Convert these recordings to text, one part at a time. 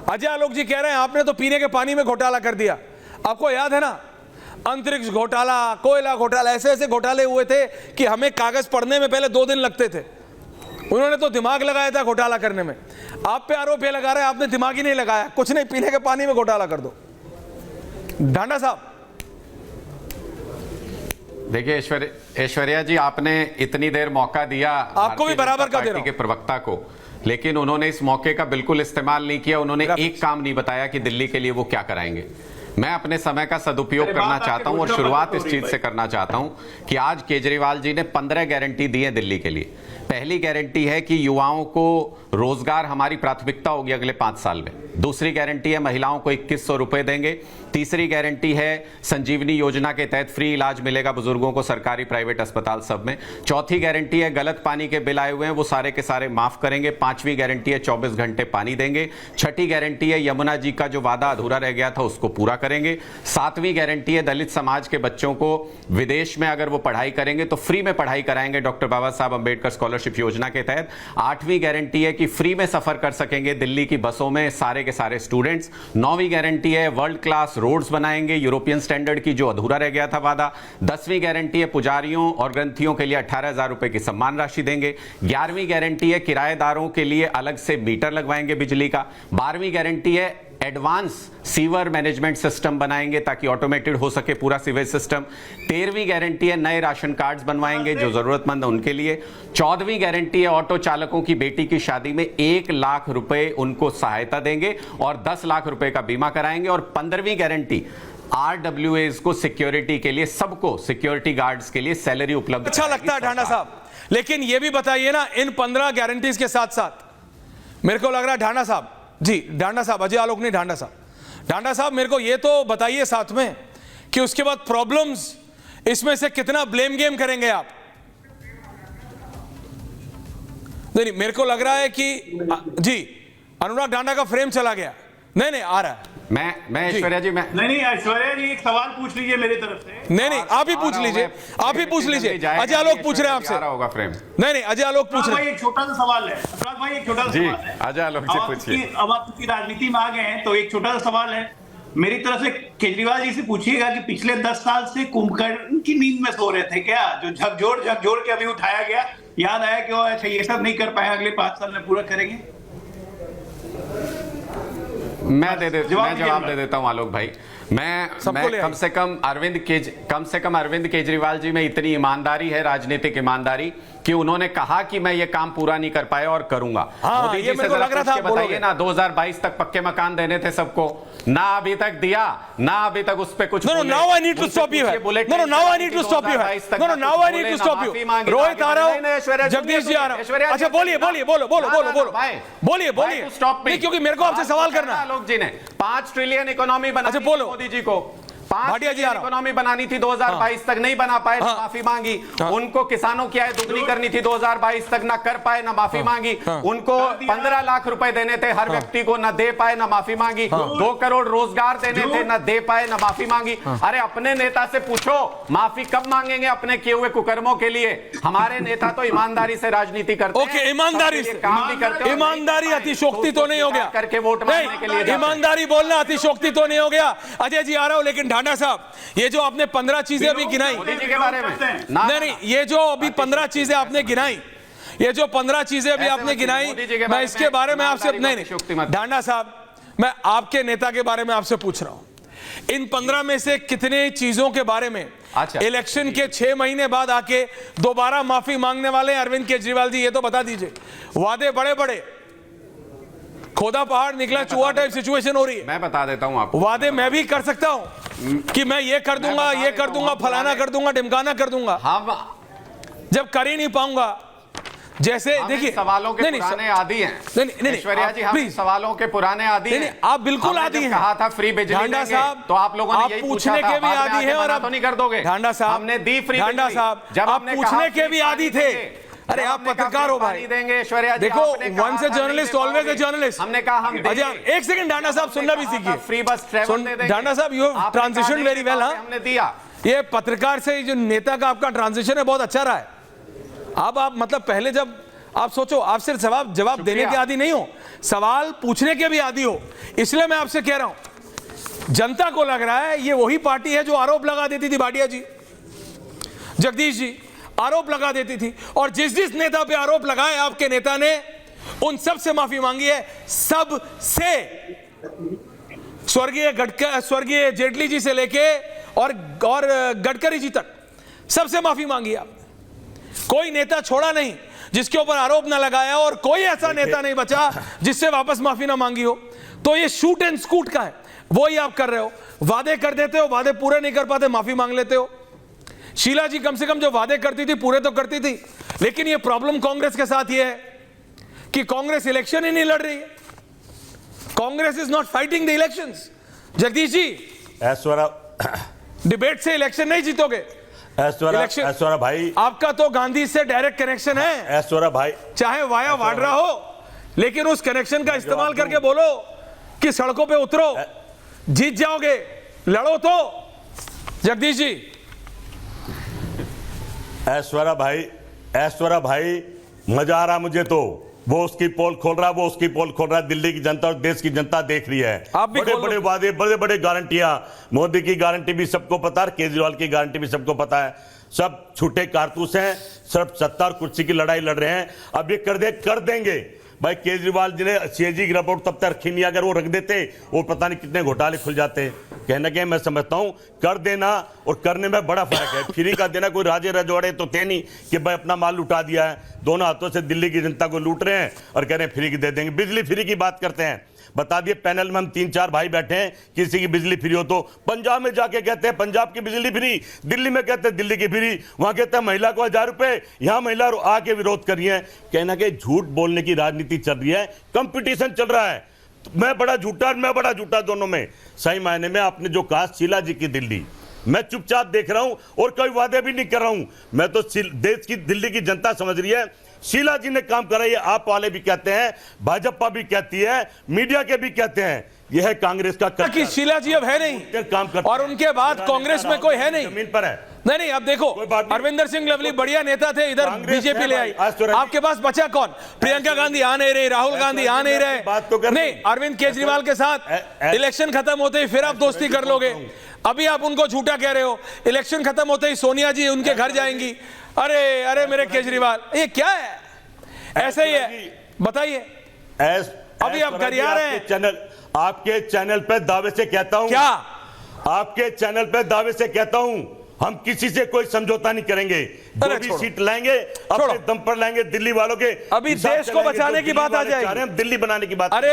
अजय आलोक जी कह रहे हैं आपने तो पीने के पानी में घोटाला कर दिया। आपको याद है ना, अंतरिक्ष घोटाला, कोयला घोटाला, ऐसे ऐसे घोटाले हुए थे कि हमें कागज पढ़ने में पहले 2 दिन लगते थे। उन्होंने तो दिमाग लगाया था घोटाला करने में। आप पे आरोप ये लगा रहे हैं आपने दिमाग ही नहीं लगाया। कुछ नहीं, पीने के पानी में घोटाला कर दो। ढांडा साहब देखिए, ऐश्वर्या जी, आपने इतनी देर मौका दिया आपको भी बराबर का दे रहा हूं के प्रवक्ता को, लेकिन उन्होंने इस मौके का बिल्कुल इस्तेमाल नहीं किया। उन्होंने एक काम नहीं बताया कि दिल्ली के लिए वो क्या कराएंगे। मैं अपने समय का सदुपयोग करना चाहता हूं और शुरुआत इस चीज से करना चाहता हूं कि आज केजरीवाल जी ने 15 गारंटी दी है दिल्ली के लिए। पहली गारंटी है कि युवाओं को रोजगार हमारी प्राथमिकता होगी अगले 5 साल में। दूसरी गारंटी है महिलाओं को 2100 रुपए देंगे। तीसरी गारंटी है संजीवनी योजना के तहत फ्री इलाज मिलेगा बुजुर्गों को सरकारी प्राइवेट अस्पताल सब में। चौथी गारंटी है गलत पानी के बिल आए हुए हैं वो सारे के सारे माफ करेंगे। पांचवी गारंटी है 24 घंटे पानी देंगे। छठी गारंटी है यमुना जी का जो वादा अधूरा रह गया था उसको पूरा करेंगे। सातवीं गारंटी है दलित समाज के बच्चों को विदेश में अगर वो पढ़ाई करेंगे तो फ्री में पढ़ाई कराएंगे डॉक्टर बाबा साहब अंबेडकर स्कॉलरशिप योजना के तहत। आठवीं गारंटी है कि फ्री में सफर कर सकेंगे दिल्ली की बसों में सारे के सारे स्टूडेंट्स। नौवीं गारंटी है वर्ल्ड क्लास रोड्स बनाएंगे यूरोपियन स्टैंडर्ड की जो अधूरा रह गया था वादा। 10वीं गारंटी है पुजारियों और ग्रंथियों के लिए 18,000 रुपए की सम्मान राशि देंगे। 11वीं गारंटी है किराएदारों के लिए अलग से मीटर लगवाएंगे बिजली का। 12वीं गारंटी है एडवांस सीवर मैनेजमेंट सिस्टम बनाएंगे ताकि ऑटोमेटेड हो सके पूरा सीवेज सिस्टम। 13वीं गारंटी है नए राशन कार्ड्स बनवाएंगे जो जरूरतमंद है उनके लिए। 14वीं गारंटी है ऑटो चालकों की बेटी की शादी में 1 लाख रुपए उनको सहायता देंगे और 10 लाख रुपए का बीमा कराएंगे। और 15वीं गारंटी RWAs को सिक्योरिटी के लिए, सबको सिक्योरिटी गार्ड्स के लिए सैलरी उपलब्ध। अच्छा लगता है ढांडा साहब, लेकिन यह भी बताइए ना, इन 15 गारंटीज के साथ साथ मेरे को लग रहा है ढांडा साहब जी, ढांडा साहब, अजय आलोक नहीं, ढांडा साहब मेरे को ये तो बताइए साथ में कि उसके बाद प्रॉब्लम्स, इसमें से कितना ब्लेम गेम करेंगे आप? नहीं, मेरे को लग रहा है कि जी अनुराग ढांडा का फ्रेम चला गया। नहीं आ रहा है। मैं ऐश्वर्या जी, मैं नहीं ऐश्वर्या जी एक सवाल पूछ लीजिए मेरी तरफ से। नहीं आप ही पूछ लीजिए, आप ही पूछ लीजिए। अजय आलोक पूछ रहे हैं आपसे। होगा फ्रेम। नहीं अजय आलोक पूछ रहे हैं। एक छोटा सा सवाल है अनुराग भाई, एक छोटा सा सवाल है। अजय आलोक जी पूछिए। अब आप क्योंकि राजनीति में आ गए हैं तो एक छोटा सा सवाल है मेरी तरफ से। केजरीवाल जी से पूछिएगा कि पिछले 10 साल से कुंभकर्ण की नींद में सो रहे थे क्या, जो झकझोर के अभी उठाया गया, याद आया कि अच्छा ये सब नहीं कर पाए, अगले 5 साल में पूरा करेंगे? मैं जवाब दे देता हूं आलोक भाई। मैं कम से कम अरविंद केजरीवाल जी में इतनी ईमानदारी है, राजनीतिक ईमानदारी, कि उन्होंने कहा कि मैं ये काम पूरा नहीं कर पाया और करूंगा। मोदी जी से जरा पूछ के बताइए ना, 2022 तक पक्के मकान देने थे सबको, ना अभी तक दिया, ना अभी तक उस पे कुछ। Now I need to stop you. Now I need to stop you. Now I need to stop you. Rohit आ रहा हूं, जगदीश जी आ रहा हूं। अच्छा बोलिए स्टॉप, क्योंकि मेरे को आपसे सवाल करना है। आलोक जी ने 5 ट्रिलियन इकोनॉमी बनाई मोदी जी को, 5 ट्रिलियन इकोनॉमी बनानी थी 2022 तक, नहीं बना पाए, माफी मांगी। उनको किसानों की आय दुगनी करनी थी 2022 तक, ना कर पाए, ना माफी मांगी। उनको 15 लाख रुपए देने थे हर व्यक्ति को, ना दे पाए, ना माफी मांगी। 2 करोड़ रोजगार देने थे, ना दे पाए, ना माफी मांगी। अरे अपने नेता से पूछो माफी कब मांगेंगे अपने किए हुए कुकर्मों के लिए। हमारे नेता तो ईमानदारी से राजनीति करते हैं। ओके, ईमानदारी से काम भी करते हैं। ईमानदारी अतिशोक्ति तो नहीं हो गया करके वोट मांगने के लिए। ईमानदारी बोलना अतिशोक्ति तो नहीं हो गया। अजय जी आ रहा हूं, लेकिन ढांडा साहब ये जो आपने 15 चीजें अभी गिनाई, मोदी जी के बारे में नहीं, ये जो अभी 15 चीजें आपने गिनाई, ये जो 15 चीजें अभी आपने गिनाई, मैं इसके बारे में आपसे नहीं ढांडा साहब, मैं आपके नेता के बारे में आपसे पूछ रहा हूं। इन 15 में से कितने चीजों के बारे में इलेक्शन के 6 महीने बाद आके दोबारा माफी मांगने वाले हैं अरविंद केजरीवाल जी? ये तो बता दीजिए। वादे बड़े बड़े, खोदा पहाड़ निकला चूहा टाइप सिचुएशन हो रही है। मैं बता देता हूं आपको, वादे मैं भी कर सकता हूं कि मैं ये कर दूंगा, ये कर दूंगा, फलाना कर दूंगा, ढिमकाना कर दूंगा। हम जब कर ही नहीं पाऊंगा, जैसे देखिए सवालों के पुराने आदी हैं। नहीं ऐश्वर्या जी, हम सवालों के पुराने आदी हैं। आप बिल्कुल आदी हैं। कहा था फ्री बिजली देंगे साहब, तो आप लोगों ने यही पूछा था, के भी आदी है और आप तो नहीं कर दोगे? ढांडा साहब, हमने दी फ्री। ढांडा साहब, जब आप पूछने के भी आदी थे। अरे आप पत्रकार हो भाई, देंगे ऐश्वर्या जी। देखो once a journalist always a journalist. हमने कहा हम अजय एक सेकंड ढांडा साहब, सुनना भी सीखिए। फ्री बस ट्रैवल दे देंगे। ढांडा साहब you have transition very well. हमने दिया। ये पत्रकार से जो नेता का आपका ट्रांजिशन है बहुत अच्छा रहा है। अब आप मतलब पहले जब आप सोचो, आप सिर्फ जवाब देने के आदी नहीं हो, सवाल पूछने के भी आदी हो। इसलिए मैं आपसे कह रहा हूं, जनता को लग रहा है ये वही पार्टी है जो आरोप लगा देती थी, भाटिया जी, जगदीश जी आरोप लगा देती थी, और जिस नेता पे आरोप लगाए आपके नेता ने उन सब से माफी मांगी है, सब से, स्वर्गीय जेटली जी से लेके और गडकरी जी तक सबसे माफी मांगी आपने। कोई नेता छोड़ा नहीं जिसके ऊपर आरोप ना लगाया, और कोई ऐसा नेता नहीं बचा जिससे वापस माफी ना मांगी हो। तो ये शूट एंड स्कूट का है, वो ही आप कर रहे हो। वादे कर देते हो, वादे पूरे नहीं कर पाते, माफी मांग लेते हो। शीला जी कम से कम जो वादे करती थी पूरे तो करती थी, लेकिन ये प्रॉब्लम कांग्रेस के साथ ये है कि कांग्रेस इलेक्शन ही नहीं लड़ रही है। Congress is not fighting the elections. Jagdish ji, Aishwarya debate से इलेक्शन नहीं जीतोगे। ऐश्वर्या भाई, आपका तो गांधी से डायरेक्ट कनेक्शन है, ऐश्वर्या भाई, चाहे वाया वाड्रा हो, लेकिन उस कनेक्शन का इस्तेमाल करके बोलो कि सड़कों पे उतरो, जीत जाओगे, लड़ो तो। जगदीश जी, ऐश्वर्या भाई, मजा आ रहा मुझे तो। वो उसकी पोल खोल रहा है, वो उसकी पोल खोल रहा है। दिल्ली की जनता और देश की जनता देख रही है। आप भी बड़े बड़े वादे, बड़े बड़े गारंटियां, मोदी की गारंटी भी सबको पता है, केजरीवाल की गारंटी भी सबको पता है। सब छूटे कारतूस हैं, सिर्फ सत्ता और कुर्सी की लड़ाई लड़ रहे हैं। अब ये कर देंगे भाई। केजरीवाल जी ने सीएजी की रिपोर्ट तब तक रखी नहीं, अगर वो रख देते वो पता नहीं कितने घोटाले खुल जाते। कहने के मैं समझता हूं कर देना और करने में बड़ा फर्क है। फ्री का देना, कोई राजे रजवाड़े तो थे नहीं कि भाई अपना माल लुटा दिया है। दोनों हाथों से दिल्ली की जनता को लूट रहे हैं और कह रहे हैं फ्री की दे देंगे। बिजली फ्री की बात करते हैं, बता दिए पैनल में हम 3-4 भाई बैठे हैं, किसी की बिजली फ्री हो तो पंजाब में जाके कहते हैं पंजाब की बिजली फ्री, दिल्ली में कहते हैं दिल्ली की फ्री, वहां कहते हैं महिला को 1000 रुपए, यहां महिला आके विरोध कर रही है। कहना कि झूठ बोलने की राजनीति चल रही है, कंपटीशन चल रहा है। मैं बड़ा झूठा दोनों में। सही मायने में आपने जो कहा शीला जी की दिल्ली, मैं चुपचाप देख रहा हूं और कोई वादे भी नहीं कर रहा हूं। मैं तो देश की, दिल्ली की जनता समझ रही है शीला जी ने काम करा। ये आप वाले भी कहते हैं, भाजपा भी कहती है, मीडिया के भी कहते हैं, यह है कांग्रेस का कि शीला जी अब है नहीं काम करते और उनके बाद कांग्रेस में कोई है नहीं, जमीन पर है। नहीं, अब देखो, अरविंदर सिंह लवली बढ़िया नेता थे, इधर बीजेपी ले आई। आपके पास बचा कौन? प्रियंका गांधी आ नहीं रही, राहुल गांधी आ नहीं रहे। नहीं, अरविंद केजरीवाल के साथ इलेक्शन खत्म होते ही फिर आप दोस्ती कर लोगे। अभी आप उनको झूठा कह रहे हो। इलेक्शन खत्म होते ही सोनिया जी उनके घर जाएंगी। अरे मेरे केजरीवाल, ये क्या है? ऐसे ही है, बताइए। अभी आप घर आ रहे हैं। आपके चैनल पे दावे से कहता हूं, क्या? आपके चैनल पे दावे से कहता हूं, हम किसी से कोई समझौता नहीं करेंगे। जो भी सीट लाएंगे अपने दम पर लाएंगे। दिल्ली वालों के अभी देश को बचाने की बात आ जाएगी, हम दिल्ली बनाने की बात। अरे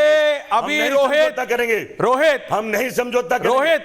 अभी रोहित करेंगे, रोहित हम नहीं समझौता करेंगे। रोहित